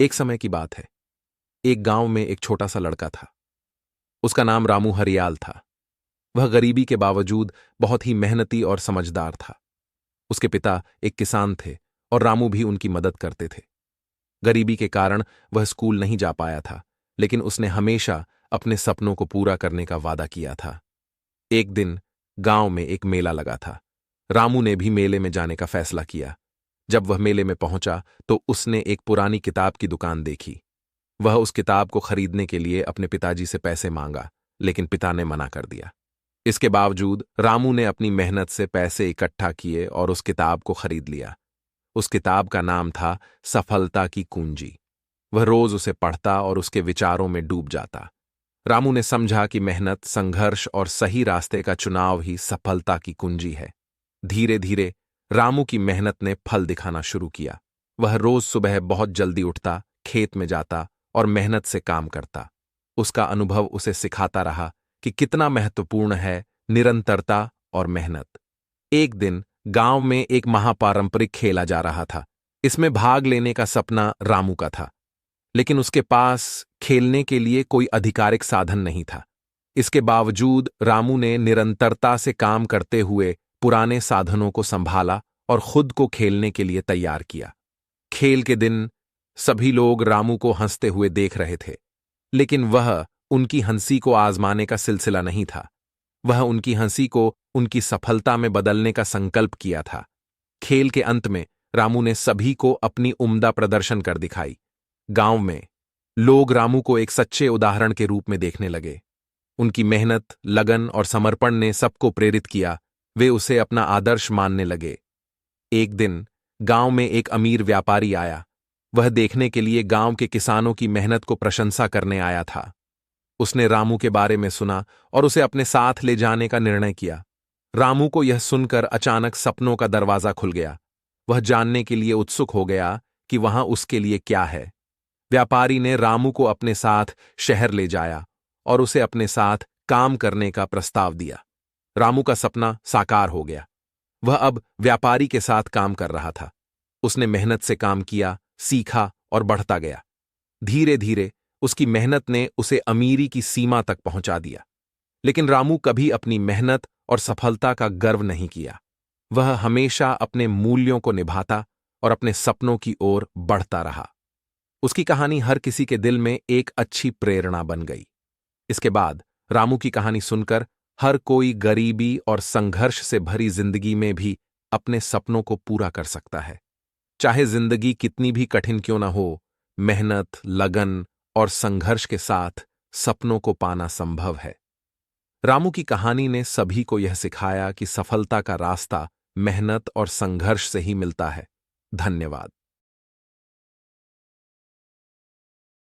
एक समय की बात है। एक गांव में एक छोटा सा लड़का था। उसका नाम रामू हरियाल था। वह गरीबी के बावजूद बहुत ही मेहनती और समझदार था। उसके पिता एक किसान थे और रामू भी उनकी मदद करते थे। गरीबी के कारण वह स्कूल नहीं जा पाया था, लेकिन उसने हमेशा अपने सपनों को पूरा करने का वादा किया था। एक दिन गांव में एक मेला लगा था। रामू ने भी मेले में जाने का फैसला किया। जब वह मेले में पहुंचा तो उसने एक पुरानी किताब की दुकान देखी। वह उस किताब को खरीदने के लिए अपने पिताजी से पैसे मांगा, लेकिन पिता ने मना कर दिया। इसके बावजूद रामू ने अपनी मेहनत से पैसे इकट्ठा किए और उस किताब को खरीद लिया। उस किताब का नाम था सफलता की कुंजी। वह रोज उसे पढ़ता और उसके विचारों में डूब जाता। रामू ने समझा कि मेहनत, संघर्ष और सही रास्ते का चुनाव ही सफलता की कुंजी है। धीरे धीरे रामू की मेहनत ने फल दिखाना शुरू किया। वह रोज सुबह बहुत जल्दी उठता, खेत में जाता और मेहनत से काम करता। उसका अनुभव उसे सिखाता रहा कि कितना महत्वपूर्ण है निरंतरता और मेहनत। एक दिन गांव में एक महापारंपरिक खेला जा रहा था। इसमें भाग लेने का सपना रामू का था, लेकिन उसके पास खेलने के लिए कोई आधिकारिक साधन नहीं था। इसके बावजूद रामू ने निरंतरता से काम करते हुए पुराने साधनों को संभाला और खुद को खेलने के लिए तैयार किया। खेल के दिन सभी लोग रामू को हंसते हुए देख रहे थे, लेकिन वह उनकी हंसी को आजमाने का सिलसिला नहीं था। वह उनकी हंसी को उनकी सफलता में बदलने का संकल्प किया था। खेल के अंत में रामू ने सभी को अपनी उम्दा प्रदर्शन कर दिखाई। गांव में लोग रामू को एक सच्चे उदाहरण के रूप में देखने लगे। उनकी मेहनत, लगन और समर्पण ने सबको प्रेरित किया। वे उसे अपना आदर्श मानने लगे। एक दिन गांव में एक अमीर व्यापारी आया। वह देखने के लिए गांव के किसानों की मेहनत को प्रशंसा करने आया था। उसने रामू के बारे में सुना और उसे अपने साथ ले जाने का निर्णय किया। रामू को यह सुनकर अचानक सपनों का दरवाजा खुल गया। वह जानने के लिए उत्सुक हो गया कि वहां उसके लिए क्या है। व्यापारी ने रामू को अपने साथ शहर ले जाया और उसे अपने साथ काम करने का प्रस्ताव दिया। रामू का सपना साकार हो गया। वह अब व्यापारी के साथ काम कर रहा था। उसने मेहनत से काम किया, सीखा और बढ़ता गया। धीरे धीरे उसकी मेहनत ने उसे अमीरी की सीमा तक पहुंचा दिया। लेकिन रामू कभी अपनी मेहनत और सफलता का गर्व नहीं किया। वह हमेशा अपने मूल्यों को निभाता और अपने सपनों की ओर बढ़ता रहा। उसकी कहानी हर किसी के दिल में एक अच्छी प्रेरणा बन गई। इसके बाद रामू की कहानी सुनकर हर कोई गरीबी और संघर्ष से भरी जिंदगी में भी अपने सपनों को पूरा कर सकता है। चाहे जिंदगी कितनी भी कठिन क्यों ना हो, मेहनत, लगन और संघर्ष के साथ सपनों को पाना संभव है। रामू की कहानी ने सभी को यह सिखाया कि सफलता का रास्ता मेहनत और संघर्ष से ही मिलता है। धन्यवाद।